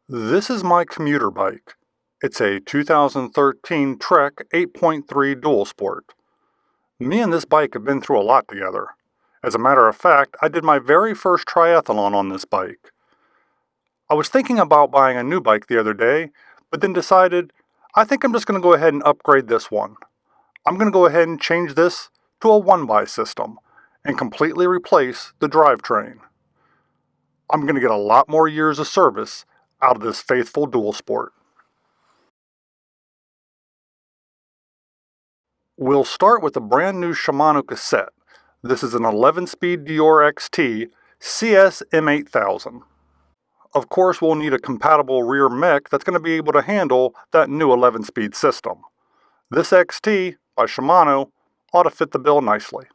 This is my commuter bike. It's a 2013 Trek 8.3 Dual Sport. Me and this bike have been through a lot together. As a matter of fact, I did my very first triathlon on this bike. I was thinking about buying a new bike the other day, but then decided I think I'm just going to go ahead and upgrade this one. I'm going to go ahead and change this to a 1x system and completely replace the drivetrain. I'm going to get a lot more years of service out of this faithful dual sport. We'll start with a brand new Shimano cassette. This is an 11-speed Deore XT CS M8000. Of course, we'll need a compatible rear mech that's going to be able to handle that new 11-speed system. This XT by Shimano ought to fit the bill nicely.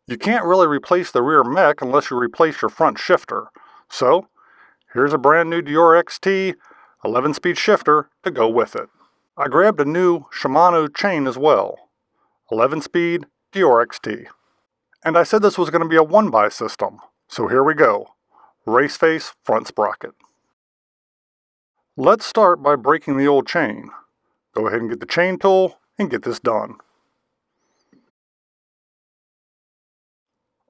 You can't really replace the rear mech unless you replace your front shifter. So, here's a brand new Deore XT 11-speed shifter to go with it. I grabbed a new Shimano chain as well. 11-speed Deore XT. And I said this was going to be a 1x system. So here we go. Race face front sprocket. Let's start by breaking the old chain. Go ahead and get the chain tool and get this done.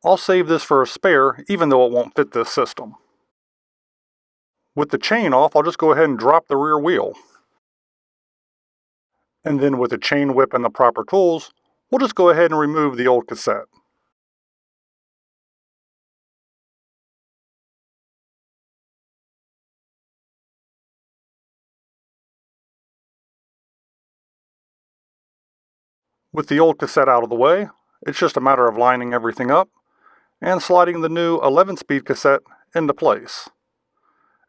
I'll save this for a spare even though it won't fit this system. With the chain off, I'll just go ahead and drop the rear wheel. And then with the chain whip and the proper tools, we'll just go ahead and remove the old cassette. With the old cassette out of the way, it's just a matter of lining everything up and sliding the new 11-speed cassette into place.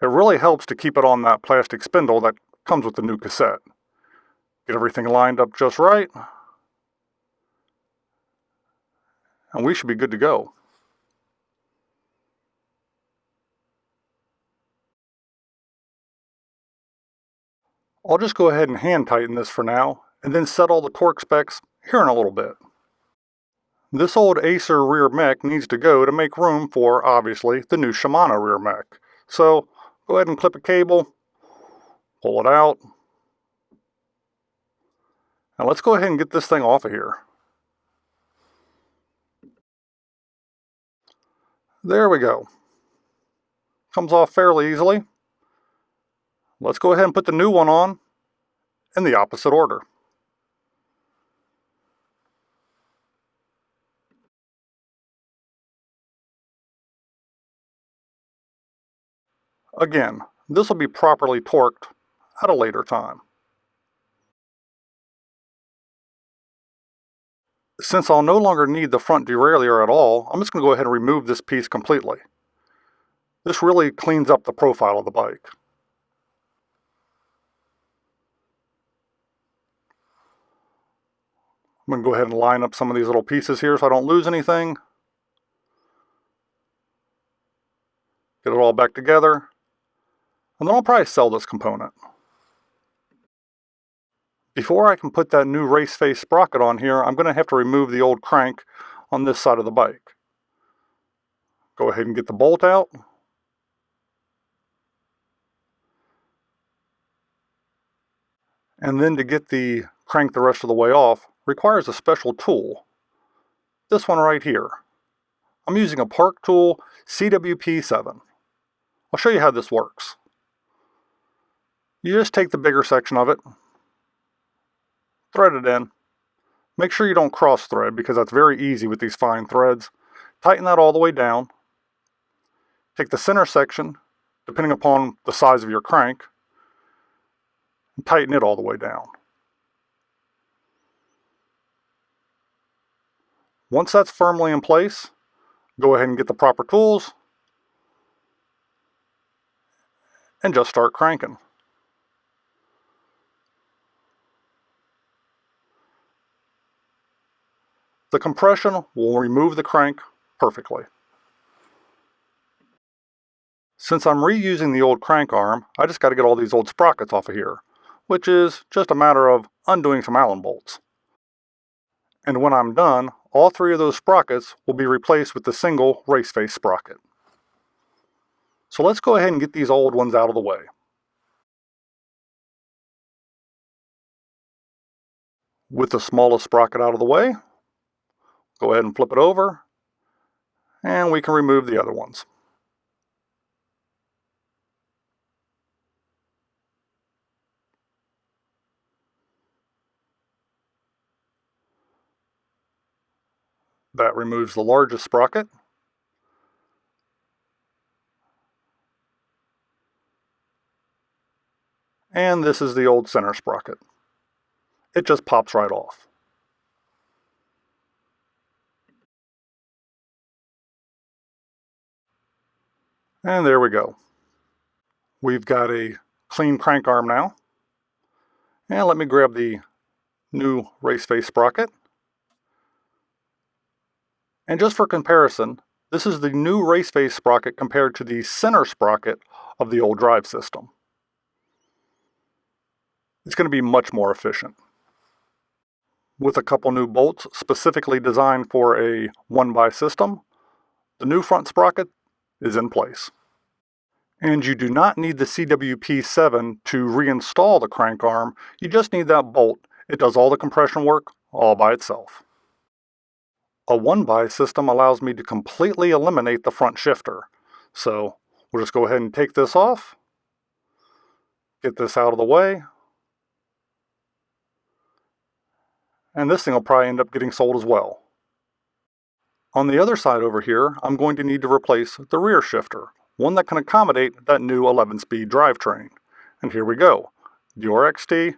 It really helps to keep it on that plastic spindle that comes with the new cassette. Get everything lined up just right, and we should be good to go. I'll just go ahead and hand tighten this for now, and then set all the torque specs here in a little bit. This old Acer rear mech needs to go to make room for, obviously, the new Shimano rear mech. So, go ahead and clip a cable, pull it out. Now let's go ahead and get this thing off of here. There we go. Comes off fairly easily. Let's go ahead and put the new one on in the opposite order. Again, this will be properly torqued at a later time. Since I'll no longer need the front derailleur at all, I'm just going to go ahead and remove this piece completely. This really cleans up the profile of the bike. I'm going to go ahead and line up some of these little pieces here so I don't lose anything. Get it all back together. And then I'll probably sell this component. Before I can put that new race face sprocket on here, I'm going to have to remove the old crank on this side of the bike. Go ahead and get the bolt out. And then to get the crank the rest of the way off requires a special tool. This one right here. I'm using a Park Tool CWP7. I'll show you how this works. You just take the bigger section of it, thread it in. Make sure you don't cross thread because that's very easy with these fine threads. Tighten that all the way down. Take the center section, depending upon the size of your crank, and tighten it all the way down. Once that's firmly in place, go ahead and get the proper tools and just start cranking. The compression will remove the crank perfectly. Since I'm reusing the old crank arm, I just got to get all these old sprockets off of here, which is just a matter of undoing some Allen bolts. And when I'm done, all 3 of those sprockets will be replaced with the single race face sprocket. So let's go ahead and get these old ones out of the way. With the smallest sprocket out of the way, go ahead and flip it over, and we can remove the other ones. That removes the largest sprocket. And this is the old center sprocket. It just pops right off. And there we go. We've got a clean crank arm now. And let me grab the new race face sprocket. And just for comparison, this is the new race face sprocket compared to the center sprocket of the old drive system. It's going to be much more efficient. With a couple new bolts specifically designed for a 1x system, the new front sprocket is in place. And you do not need the CWP7 to reinstall the crank arm, you just need that bolt. It does all the compression work all by itself. A 1x system allows me to completely eliminate the front shifter. So we'll just go ahead and take this off, get this out of the way, and this thing will probably end up getting sold as well. On the other side over here, I'm going to need to replace the rear shifter, one that can accommodate that new 11-speed drivetrain. And here we go. Deore XT,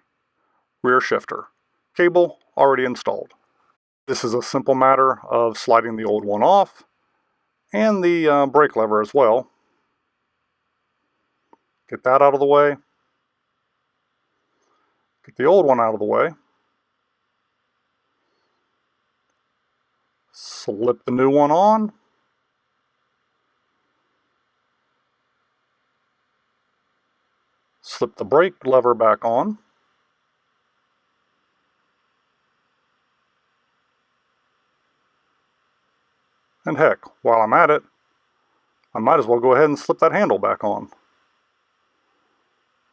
rear shifter. Cable already installed. This is a simple matter of sliding the old one off, and the brake lever as well. Get that out of the way. Get the old one out of the way. Slip the new one on. Slip the brake lever back on. And heck, while I'm at it, I might as well go ahead and slip that handle back on.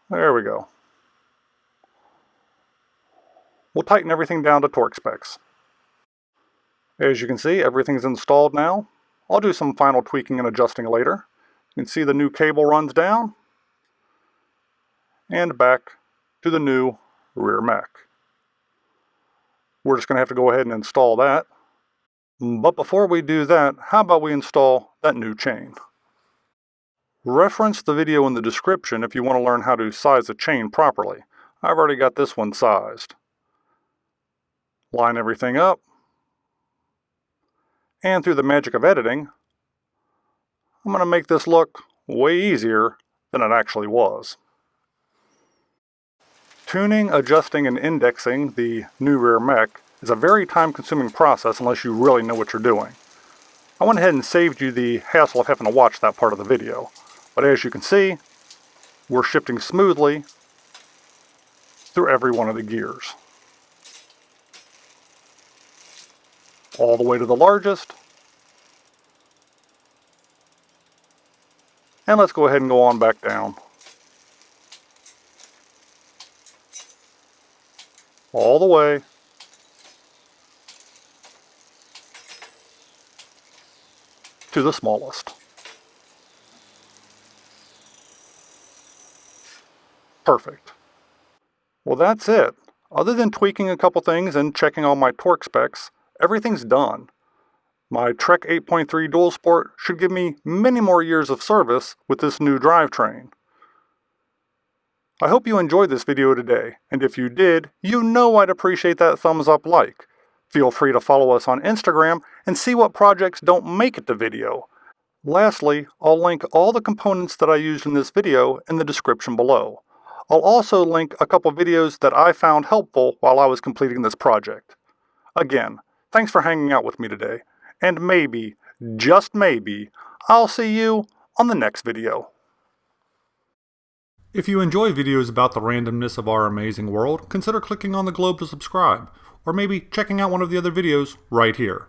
There we go. We'll tighten everything down to torque specs. As you can see, everything's installed now. I'll do some final tweaking and adjusting later. You can see the new cable runs down and back to the new rear mech. We're just going to have to go ahead and install that. But before we do that, how about we install that new chain? Reference the video in the description if you want to learn how to size a chain properly. I've already got this one sized. Line everything up. And through the magic of editing, I'm going to make this look way easier than it actually was. Tuning, adjusting, and indexing the new rear mech is a very time-consuming process unless you really know what you're doing. I went ahead and saved you the hassle of having to watch that part of the video. But as you can see, we're shifting smoothly through every one of the gears. All the way to the largest. And let's go ahead and go on back down. All the way to the smallest. Perfect. Well, that's it. Other than tweaking a couple things and checking all my torque specs, everything's done. My Trek 8.3 Dual Sport should give me many more years of service with this new drivetrain. I hope you enjoyed this video today, and if you did, you know I'd appreciate that thumbs up like. Feel free to follow us on Instagram and see what projects don't make it to video. Lastly, I'll link all the components that I used in this video in the description below. I'll also link a couple videos that I found helpful while I was completing this project. Again, thanks for hanging out with me today, and maybe, just maybe, I'll see you on the next video. If you enjoy videos about the randomness of our amazing world, consider clicking on the globe to subscribe, or maybe checking out one of the other videos right here.